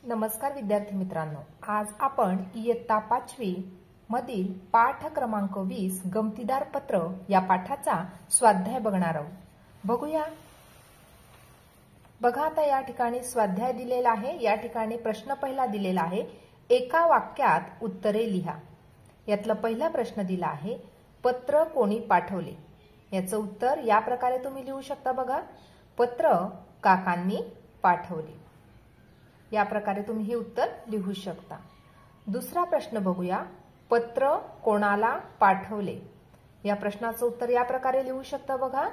नमस्कार विद्यार्थी मित्रांनो, आज आपण इयत्ता 5वी मधील पाठ क्रमांक 20 गमतीदार पत्र या पाठाचा स्वाध्याय बघणार आहोत. बघा आता या ठिकाणी स्वाध्याय दिलेला आहे. या ठिकाणी प्रश्न पहिला दिलेला आहे, एका वाक्यात उत्तरे लिहा. यातला पहिला प्रश्न दिला आहे, पत्र कोणी पाठवले. याचं उत्तर या प्रकारे तुम्ही लिहू शकता. बघा, पत्र काकांनी पाठवले. या प्रकारे तुम्ही हे उत्तर लिहू शकता. दुसरा प्रश्न बघूया, पत्र कोणाला पाठवले. या प्रश्नाचं उत्तर या प्रकारे लिहू शकता. बघा,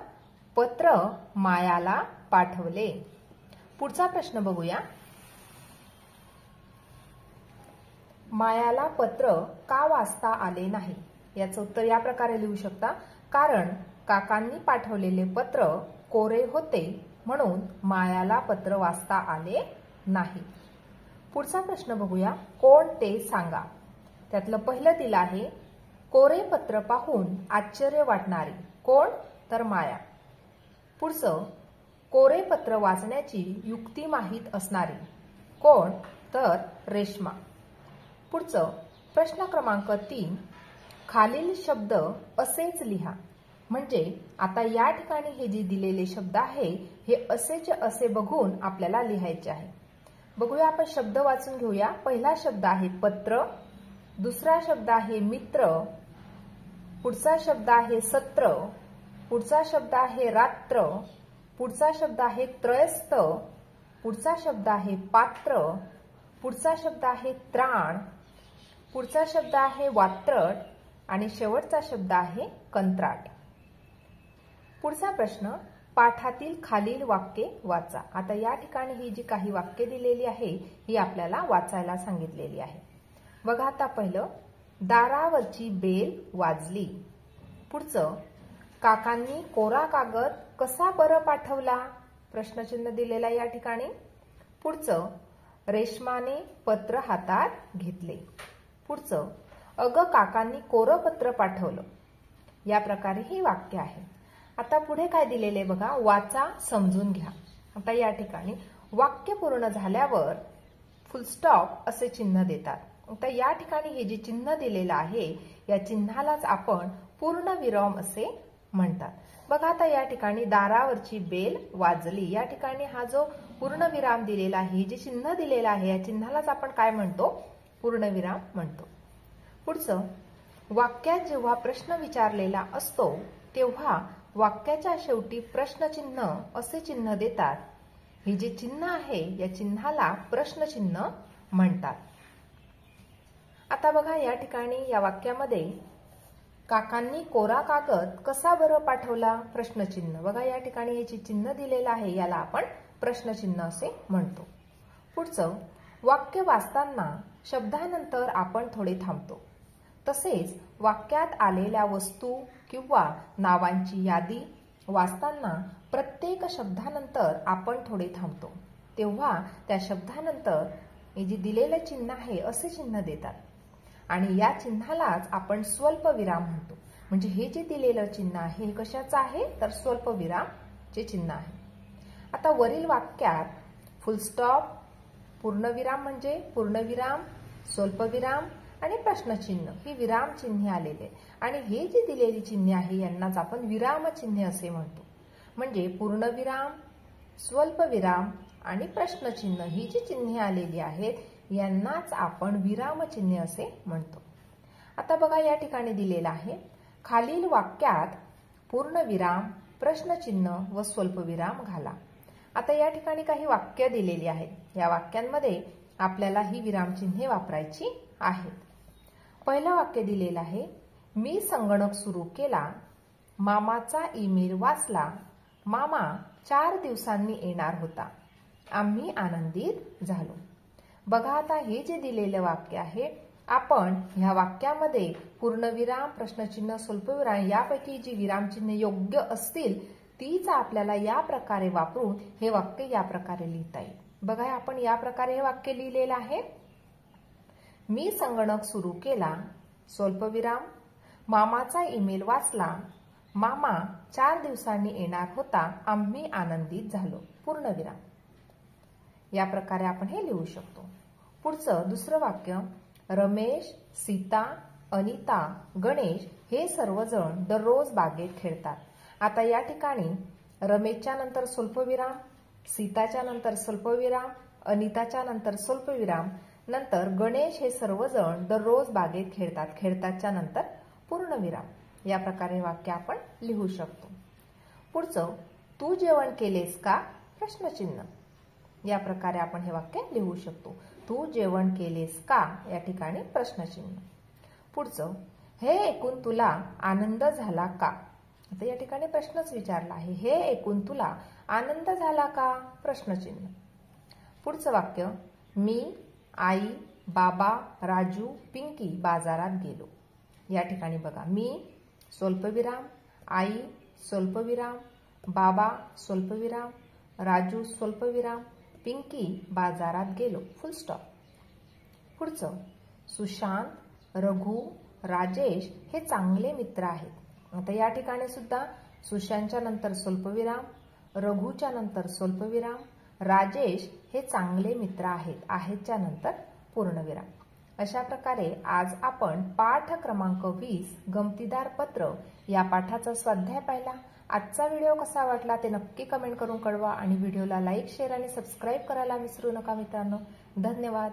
पत्र मायाला पाठवले. पुढचा प्रश्न बघूया, मायाला पत्र का वाचता आले नाही. याचं उत्तर या प्रकारे लिहू शकता, कारण काकांनी पाठवलेले पत्र कोरे होते म्हणून मायाला पत्र वाचता आले नाही. पुढचा प्रश्न बघूया, कोण ते सांगा. त्यातलं पहिलं दिलं आहे, कोरे पत्र पाहून आश्चर्य वाटणारी. कोण? तर माया. पुढचं, कोरे पत्र वाचण्याची युक्ती माहीत असणारी. कोण? तर रेश्मा. पुढचं प्रश्न क्रमांक 3, खालील शब्द असेच लिहा. म्हणजे आता या ठिकाणी हे जे दिलेले शब्द आहे हे असेच असे बघून आपल्याला लिहायचे आहे. बघूया, आपण शब्द वाचून घेऊया. पहिला शब्द आहे पत्र, दुसरा शब्द आहे मित्र, पुढचा शब्द आहे सत्र, पुढचा शब्द आहे रात्र, पुढचा शब्द आहे त्रयस्थ, पुढचा शब्द आहे पात्र, पुढचा शब्द आहे त्राण, पुढचा शब्द आहे वात्रट आणि शेवटचा शब्द आहे कंत्राट. पुढचा प्रश्न, पाठातील खालील वाक्ये वाचा. आता या ठिकाणी ही जी काही वाक्ये दिलेली आहे ही आपल्याला वाचायला सांगितलेली आहे. बघा, आता पहिलं, दारावरची बेल वाजली. पुढचं, काकांनी कोरा कागद कसा बरं पाठवला. प्रश्नचिन्ह दिलेला या ठिकाणी. पुढचं, रेश्माने पत्र हातात घेतले. पुढचं, अगं काकांनी कोरं पत्र पाठवलं. या प्रकारे ही वाक्य आहे. आता पुढे काय दिलेले बघा, वाचा समजून घ्या. आता या ठिकाणी वाक्य पूर्ण झाल्यावर फुल स्टॉप असे चिन्ह देतात. आता या ठिकाणी हे जे चिन्ह दिलेलं आहे या चिन्हालाच आपण पूर्णविराम असे म्हणतात. बघा, आता या ठिकाणी दारावरची बेल वाजली. या ठिकाणी हा जो पूर्णविराम दिलेला आहे, जे चिन्ह दिलेलं आहे या चिन्हालाच आपण काय म्हणतो, पूर्णविराम म्हणतो. पुढचं, वाक्यात जेव्हा प्रश्न विचारलेला असतो तेव्हा वाक्याच्या शेवटी प्रश्नचिन्ह असे चिन्ह देतात. हे जे चिन्ह आहे या चिन्हाला प्रश्नचिन्ह म्हणतात. आता बघा, या ठिकाणी या वाक्यामध्ये काकांनी कोरा कागद कसा बरं पाठवला. प्रश्नचिन्ह. बघा, या ठिकाणी हे जे चिन्ह दिलेलं आहे याला आपण प्रश्नचिन्ह असे म्हणतो. पुढचं, वाक्य वाचताना शब्दानंतर आपण थोडे थांबतो. तसेच वाक्यात आलेल्या वस्तू किंवा नावांची यादी वाचताना प्रत्येक शब्दानंतर आपण थोडे थांबतो. तेव्हा त्या शब्दानंतर हे जे दिलेलं चिन्ह आहे असे चिन्ह देतात आणि या चिन्हालाच आपण स्वल्पविराम म्हणतो. म्हणजे हे जे दिलेलं चिन्ह आहे हे कशाचं आहे, तर स्वल्पविरामचे चिन्ह आहे. आता वरील वाक्यात फुल स्टॉप, पूर्णविराम म्हणजे पूर्णविराम, स्वल्पविराम आणि प्रश्नचिन्ह ही विराम चिन्हे आलेले आणि हे जे दिलेली चिन्हे आहे यांनाच आपण विराम चिन्हे असे म्हणतो. म्हणजे पूर्णविराम, स्वल्पविराम आणि प्रश्नचिन्ह ही जी चिन्हे आलेली आहेत यांनाच आपण विराम चिन्हे असे म्हणतो. आता बघा, या ठिकाणी दिलेलं आहे, खालील वाक्यात पूर्णविराम, प्रश्नचिन्ह व स्वल्पविराम घाला. आता या ठिकाणी काही वाक्य दिलेली आहेत. या वाक्यांमध्ये आपल्याला ही विरामचिन्हे वापरायची आहेत. पहिलं वाक्य दिलेलं आहे, मी संगणक सुरू केला, मामाचा ईमेल वाचला, मामा 4 दिवसांनी येणार होता, आम्ही आनंदित झालो. बघा, आता हे जे दिलेलं वाक्य आहे आपण ह्या वाक्यामध्ये पूर्णविराम, प्रश्नचिन्ह, स्वल्पविराम यापैकी जी विरामचिन्हे योग्य असतील तीच आपल्याला या प्रकारे वापरून हे वाक्य या प्रकारे लिहिता येईल. बघा, आपण या प्रकारे हे वाक्य लिहिलेलं आहे, मी संगणक सुरू केला, स्वल्पविराम, मामाचा ईमेल वाचला, मामा 4 दिवसांनी येणार होता, आम्ही आनंदित झालो, पूर्णविराम. या प्रकारे आपण हे लिहू शकतो. पुढचं दुसरं वाक्य, रमेश, सीता, अनिता, गणेश हे सर्वजण दररोज बागेत खेळतात. आता या ठिकाणी रमेशच्या नंतर स्वल्पविराम, सीताच्या नंतर स्वल्पविराम, अनिताच्या नंतर स्वल्पविराम, नंतर गणेश हे सर्वजण दररोज बागेत खेळतात. खेळतातच्या नंतर पूर्णविराम. या प्रकारे वाक्य आपण लिहू शकतो. पुढचं, तू जेवण केलेस का? प्रश्नचिन्ह. या प्रकारे आपण हे वाक्य लिहू शकतो. तू जेवण केलेस का? या ठिकाणी प्रश्नचिन्ह. पुढचं, हे ऐकून तुला आनंद झाला का? आता या ठिकाणी प्रश्नच विचारला आहे. हे ऐकून तुला आनंद झाला का? प्रश्नचिन्ह. पुढचं वाक्य, मी, आई, बाबा, राजू, पिंकी बाजारात गेलो. या ठिकाणी बघा, मी स्वल्पविराम, आई स्वल्पविराम, बाबा स्वल्पविराम, राजू स्वल्पविराम, पिंकी बाजारात गेलो. फुल स्टॉप. पुढचं, सुशांत, रघु, राजेश हे चांगले मित्र आहेत. आता या ठिकाणी सुद्धा सुशांतच्या नंतर स्वल्पविराम, रघुच्या नंतर स्वल्पविराम, राजेश हे चांगले मित्र आहेत. आहेतच्या नंतर पूर्णविराम. अशा प्रकारे आज आपण पाठ क्रमांक 20 गमतीदार पत्र या पाठाचा स्वाध्याय पाहिला. आजचा व्हिडिओ कसा वाटला ते नक्की कमेंट करून कळवा आणि व्हिडिओला लाईक, शेअर आणि सबस्क्राईब करायला विसरू नका मित्रांनो. धन्यवाद.